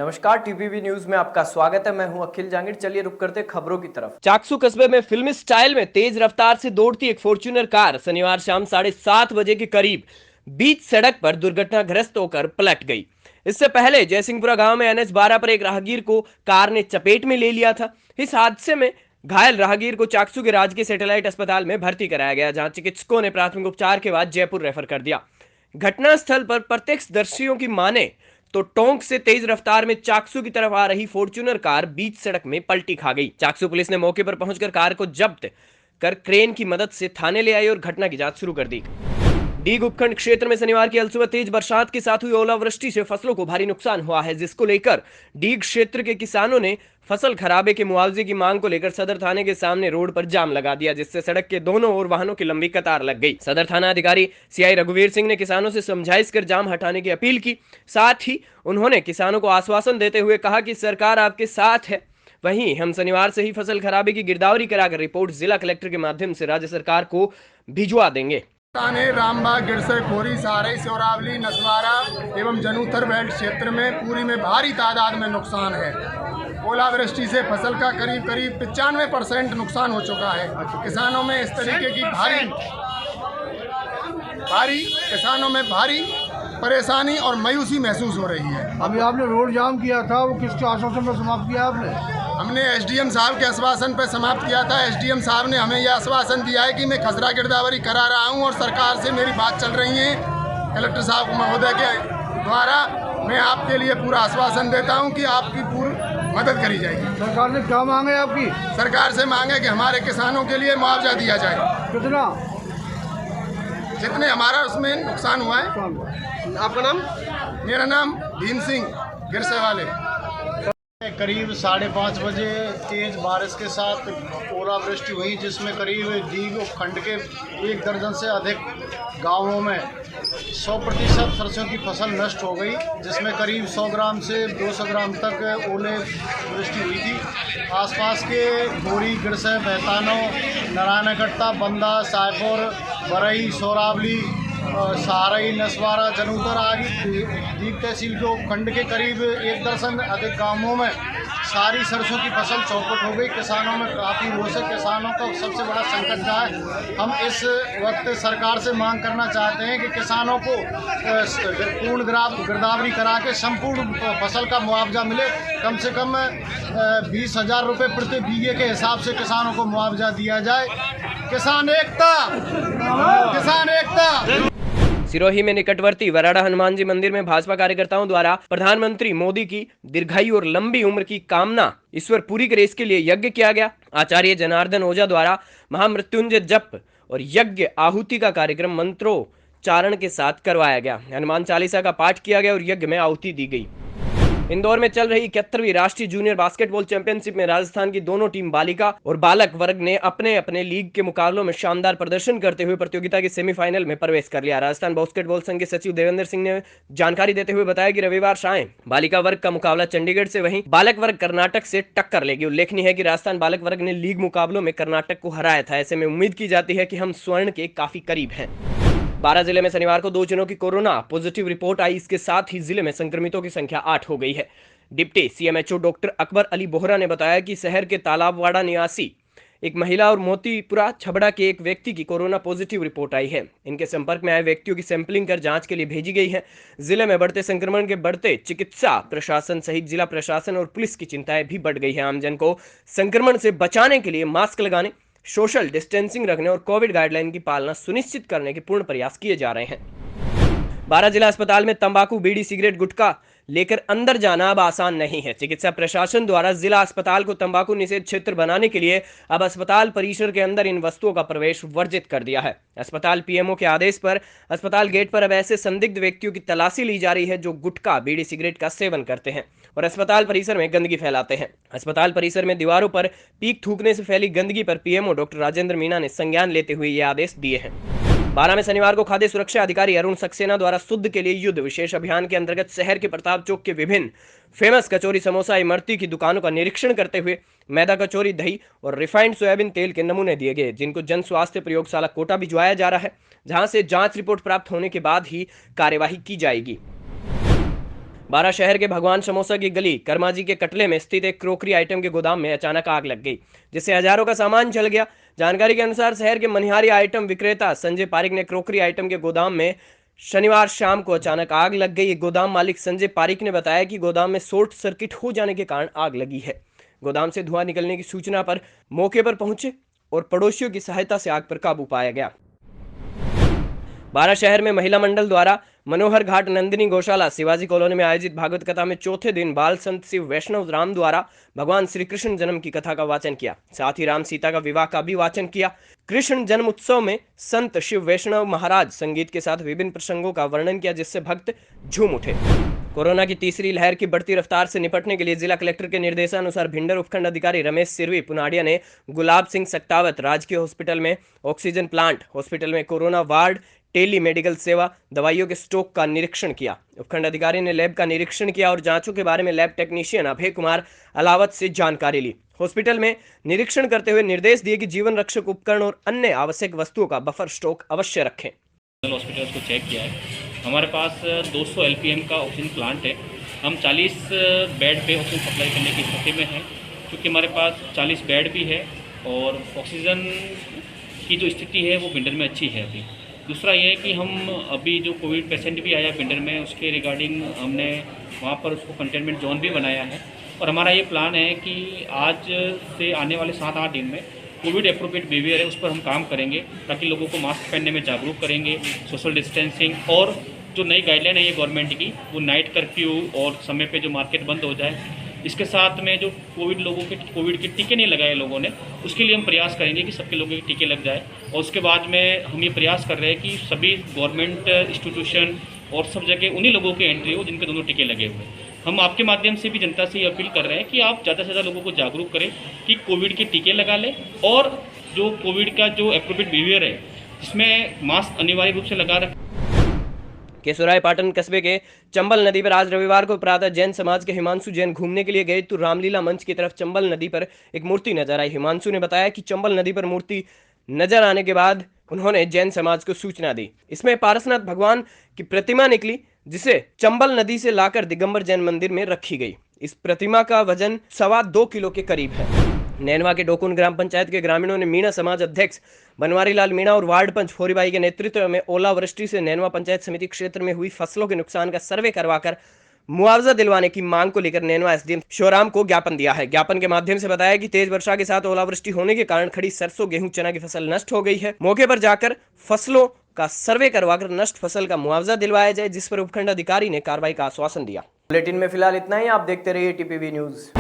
नमस्कार, TPV news में आपका स्वागत है। मैं हूं अखिल जांगिड़। चलिए रुक करते खबरों की तरफ। चाकसू कस्बे में फिल्मी स्टाइल में तेज रफ्तार से दौड़ती एक फॉर्च्यूनर कार शनिवार शाम 7:30 बजे के करीब बीच सड़क पर दुर्घटनाग्रस्त होकर पलट गई। इससे पहले जयसिंहपुरा गांव में NH 12 पर एक राहगीर को कार ने चपेट में ले लिया था। इस हादसे में घायल राहगीर को चाकसू के राजकीय सैटेलाइट अस्पताल में भर्ती कराया गया, जहां चिकित्सकों ने प्राथमिक उपचार के बाद जयपुर रेफर कर दिया। घटनास्थल पर प्रत्यक्षदर्शियों की माने तो टोंक से तेज रफ्तार में चाकसू की तरफ आ रही फॉर्च्यूनर कार बीच सड़क में पलटी खा गई। चाकसू पुलिस ने मौके पर पहुंचकर कार को जब्त कर क्रेन की मदद से थाने ले आई और घटना की जांच शुरू कर दी। डीग उपखंड क्षेत्र में शनिवार की अलसुबह तेज बरसात के साथ हुई ओलावृष्टि से फसलों को भारी नुकसान हुआ है, जिसको लेकर डीग क्षेत्र के किसानों ने फसल खराबे के मुआवजे की मांग को लेकर सदर थाने के सामने रोड पर जाम लगा दिया, जिससे सड़क के दोनों ओर वाहनों की लंबी कतार लग गई। सदर थाना अधिकारी CI रघुवीर सिंह ने किसानों से समझाइश कर जाम हटाने की अपील की। साथ ही उन्होंने किसानों को आश्वासन देते हुए कहा कि सरकार आपके साथ है। वहीं हम शनिवार से ही फसल खराबे की गिरदावरी कराकर रिपोर्ट जिला कलेक्टर के माध्यम से राज्य सरकार को भिजवा देंगे। थाने रामबाग, गिरसे, खोरी, सहारई, सोरावली, नसवारा एवं जनूथर बेल्ट क्षेत्र में पूरी में भारी तादाद में नुकसान है। ओलावृष्टि से फसल का करीब 95% नुकसान हो चुका है। किसानों में इस तरीके की भारी परेशानी और मायूसी महसूस हो रही है। अभी आपने रोड जाम किया था, वो किसके आश्वासन पर समाप्त किया आपने? हमने SDM साहब के आश्वासन पर समाप्त किया था। SDM साहब ने हमें यह आश्वासन दिया है कि मैं खसरा गिरदावरी करा रहा हूं और सरकार से मेरी बात चल रही है। कलेक्टर साहब महोदय के द्वारा मैं आपके लिए पूरा आश्वासन देता हूं कि आपकी पूरी मदद करी जाएगी। सरकार ने क्या मांगे आपकी? सरकार से मांगे कि हमारे किसानों के लिए मुआवजा दिया जाए। कितना? जितने हमारा उसमें नुकसान हुआ है। आपका नाम? मेरा नाम भीम सिंह, गिरसे वाले। करीब 5:30 बजे तेज बारिश के साथ ओलावृष्टि हुई, जिसमें करीब डीग उपखंड के 1 दर्जन से अधिक गांवों में 100% सरसों की फसल नष्ट हो गई, जिसमें करीब 100 ग्राम से 200 ग्राम तक ओले वृष्टि हुई थी। आसपास के गोरी, गिरसे, बहतानो, नारायणकट्टा, बंदा, सायपुर, बरई, सोरावली, सहारई, नसवारा, जनूतर आदि डीग तहसील के उपखंड के करीब 1 दर्जन अधिक गांवों में सारी सरसों की फसल चौपट हो गई। किसानों में काफ़ी रोष है। किसानों का सबसे बड़ा संकट क्या है, हम इस वक्त सरकार से मांग करना चाहते हैं कि किसानों को पूर्ण गिरदावरी करा के संपूर्ण फसल का मुआवजा मिले। कम से कम 20,000 रुपये प्रति बीघे के हिसाब से किसानों को मुआवजा दिया जाए। किसान एकता, किसान एकता। सिरोही में निकटवर्ती वराडा हनुमान जी मंदिर में भाजपा कार्यकर्ताओं द्वारा प्रधानमंत्री मोदी की दीर्घायु और लंबी उम्र की कामना ईश्वर पूरी करे इसके लिए यज्ञ किया गया। आचार्य जनार्दन ओझा द्वारा महामृत्युंजय जप और यज्ञ आहुति का कार्यक्रम मंत्रोच्चारण के साथ करवाया गया। हनुमान चालीसा का पाठ किया गया और यज्ञ में आहुति दी गई। इंदौर में चल रही 71वीं राष्ट्रीय जूनियर बास्केटबॉल चैंपियनशिप में राजस्थान की दोनों टीम बालिका और बालक वर्ग ने अपने अपने लीग के मुकाबलों में शानदार प्रदर्शन करते हुए प्रतियोगिता के सेमीफाइनल में प्रवेश कर लिया। राजस्थान बास्केटबॉल संघ के सचिव देवेंद्र सिंह ने जानकारी देते हुए बताया कि रविवार शाम बालिका वर्ग का मुकाबला चंडीगढ़ से, वहीं बालक वर्ग कर्नाटक से टक्कर लेगी। उल्लेखनीय है कि राजस्थान बालक वर्ग ने लीग मुकाबलों में कर्नाटक को हराया था। ऐसे में उम्मीद की जाती है कि हम स्वर्ण के काफी करीब हैं। 12 जिले में शनिवार को 2 जनों की कोरोना पॉजिटिव रिपोर्ट आई। इसके साथ ही जिले में संक्रमितों की संख्या 8 हो गई है। Deputy CMHO doctor Akbar Ali Bohra ने बताया कि शहर के तालाबवाड़ा निवासी एक महिला और मोतीपुरा छबड़ा के एक व्यक्ति की कोरोना पॉजिटिव रिपोर्ट आई है। इनके संपर्क में आए व्यक्तियों की सैंपलिंग कर जांच के लिए भेजी गई है। जिले में बढ़ते संक्रमण के बढ़ते चिकित्सा प्रशासन सहित जिला प्रशासन और पुलिस की चिंताएं भी बढ़ गई है। आमजन को संक्रमण से बचाने के लिए मास्क लगाने, सोशल डिस्टेंसिंग रखने और कोविड गाइडलाइन की पालना सुनिश्चित करने के पूर्ण प्रयास किए जा रहे हैं। 12 जिला अस्पताल में तंबाकू, बीड़ी, सिगरेट, गुटखा लेकर अंदर जाना अब आसान नहीं है। चिकित्सा प्रशासन द्वारा जिला अस्पताल को तंबाकू निषेध क्षेत्र बनाने के लिए अब अस्पताल परिसर के अंदर इन वस्तुओं का प्रवेश वर्जित कर दिया है। अस्पताल PMO के आदेश पर अस्पताल गेट पर अब ऐसे संदिग्ध व्यक्तियों की तलाशी ली जा रही है जो गुटखा, बीड़ी, सिगरेट का सेवन करते हैं और अस्पताल परिसर में गंदगी फैलाते हैं। अस्पताल परिसर में दीवारों पर पीक थूकने से फैली गंदगी पर PMO डॉक्टर राजेंद्र मीणा ने संज्ञान लेते हुए ये आदेश दिए हैं। 12 में शनिवार को खाद्य सुरक्षा अधिकारी अरुण सक्सेना द्वारा शुद्ध के लिए युद्ध विशेष अभियान के अंतर्गत शहर के प्रताप चौक के विभिन्न फेमस कचौरी, समोसा, इमरती की दुकानों का निरीक्षण करते हुए मैदा कचौरी, दही और रिफाइंड सोयाबीन तेल के नमूने दिए गए, जिनको जन स्वास्थ्य प्रयोगशाला कोटा भिजवाया जा रहा है, जहां से जांच रिपोर्ट प्राप्त होने के बाद ही कार्यवाही की जाएगी। बारा शहर के भगवान समोसा की गली कर्माजी के कटले में स्थित एक क्रोकरी आइटम के गोदाम में अचानक आग लग गई, जिससे हजारों का सामान जल गया। जानकारी के अनुसार शहर के मनिहारी आइटम विक्रेता संजय पारिक ने क्रोकरी आइटम के गोदाम में शनिवार शाम को अचानक आग लग गई। गोदाम मालिक संजय पारिक ने बताया कि गोदाम में शॉर्ट सर्किट हो जाने के कारण आग लगी है। गोदाम से धुआं निकलने की सूचना पर मौके पर पहुंचे और पड़ोसियों की सहायता से आग पर काबू पाया गया। बारा शहर में महिला मंडल द्वारा मनोहर घाट नंदिनी गौशाला शिवाजी कॉलोनी में आयोजित भागवत कथा में चौथे दिन बाल संत शिव वैष्णव राम द्वारा भगवान श्री कृष्ण जन्म की कथा का वाचन किया। साथ ही राम सीता का विवाह का भी वाचन किया। कृष्ण जन्म उत्सव में संत शिव वैष्णव महाराज संगीत के साथ विभिन्न प्रसंगों का वर्णन किया, जिससे भक्त झूम उठे। कोरोना की तीसरी लहर की बढ़ती रफ्तार से निपटने के लिए जिला कलेक्टर के निर्देशानुसार भिंडर उपखंड अधिकारी रमेश सिरवी पुनाडिया ने गुलाब सिंह सक्तावत राजकीय हॉस्पिटल में ऑक्सीजन प्लांट, हॉस्पिटल में कोरोना वार्ड, टेली मेडिकल सेवा, दवाइयों के स्टॉक का निरीक्षण किया। उपखंड अधिकारी ने लैब का निरीक्षण किया और जांचों के बारे में लैब टेक्नीशियन अभय कुमार अलावत से जानकारी ली। हॉस्पिटल में निरीक्षण करते हुए निर्देश दिए कि जीवन रक्षक उपकरण और अन्य आवश्यक वस्तुओं का बफर स्टॉक अवश्य रखें। हॉस्पिटल को चेक किया है। हमारे पास 200 LPM का ऑक्सीजन प्लांट है। हम 40 बेड पे ऑक्सीजन सप्लाई करने की स्थिति में हैं, क्योंकि हमारे पास 40 बेड भी है और ऑक्सीजन की जो स्थिति है वो भिंडर में अच्छी है अभी। दूसरा ये है कि हम अभी जो कोविड पेशेंट भी आया भिंडर में, उसके रिगार्डिंग हमने वहाँ पर उसको कंटेनमेंट जोन भी बनाया है और हमारा ये प्लान है कि आज से आने वाले 7-8 दिन में कोविड एप्रोप्रिएट बिहेवियर है उस पर हम काम करेंगे, ताकि लोगों को मास्क पहनने में जागरूक करेंगे, सोशल डिस्टेंसिंग और जो नई गाइडलाइन है ये गवर्नमेंट की, वो नाइट कर्फ्यू और समय पे जो मार्केट बंद हो जाए। इसके साथ में जो कोविड के टीके नहीं लगाए लोगों ने, उसके लिए हम प्रयास करेंगे कि सबके लोगों के टीके लग जाए। और उसके बाद में हम ये प्रयास कर रहे हैं कि सभी गवर्नमेंट इंस्टीट्यूशन और सब जगह उन्हीं लोगों की एंट्री हो जिनके दोनों टीके लगे हुए। हम आपके माध्यम से भी जनता से ये अपील कर रहे हैं कि आप ज़्यादा से ज़्यादा लोगों को जागरूक करें कि कोविड के टीके लगा लें और जो कोविड का जो एप्रोप्रिएट बिहेवियर है जिसमें मास्क अनिवार्य रूप से लगा रखें। केशोराय पाटन कस्बे के चंबल नदी पर आज रविवार को प्रातः जैन समाज के हिमांशु जैन घूमने के लिए गए तो रामलीला मंच की तरफ चंबल नदी पर एक मूर्ति नजर आई। हिमांशु ने बताया कि चंबल नदी पर मूर्ति नजर आने के बाद उन्होंने जैन समाज को सूचना दी। इसमें पारसनाथ भगवान की प्रतिमा निकली, जिसे चंबल नदी से लाकर दिगंबर जैन मंदिर में रखी गई। इस प्रतिमा का वजन 2.25 किलो के करीब है। नैनवा के डोकुन ग्राम पंचायत के ग्रामीणों ने मीणा समाज अध्यक्ष बनवारी लाल मीणा और वार्ड पंच फोरीबाई के नेतृत्व में ओलावृष्टि से नैनवा पंचायत समिति क्षेत्र में हुई फसलों के नुकसान का सर्वे करवाकर मुआवजा दिलवाने की मांग को लेकर नैनवा एसडीएम शिवराम को ज्ञापन दिया है। ज्ञापन के माध्यम से बताया कि तेज वर्षा के साथ ओलावृष्टि होने के कारण खड़ी सरसों, गेहूं, चना की फसल नष्ट हो गई है। मौके पर जाकर फसलों का सर्वे करवाकर नष्ट फसल का मुआवजा दिलवाया जाए, जिस पर उपखंड अधिकारी ने कार्रवाई का आश्वासन दिया। बुलेटिन में फिलहाल इतना ही। आप देखते रहिए टीपीवी न्यूज।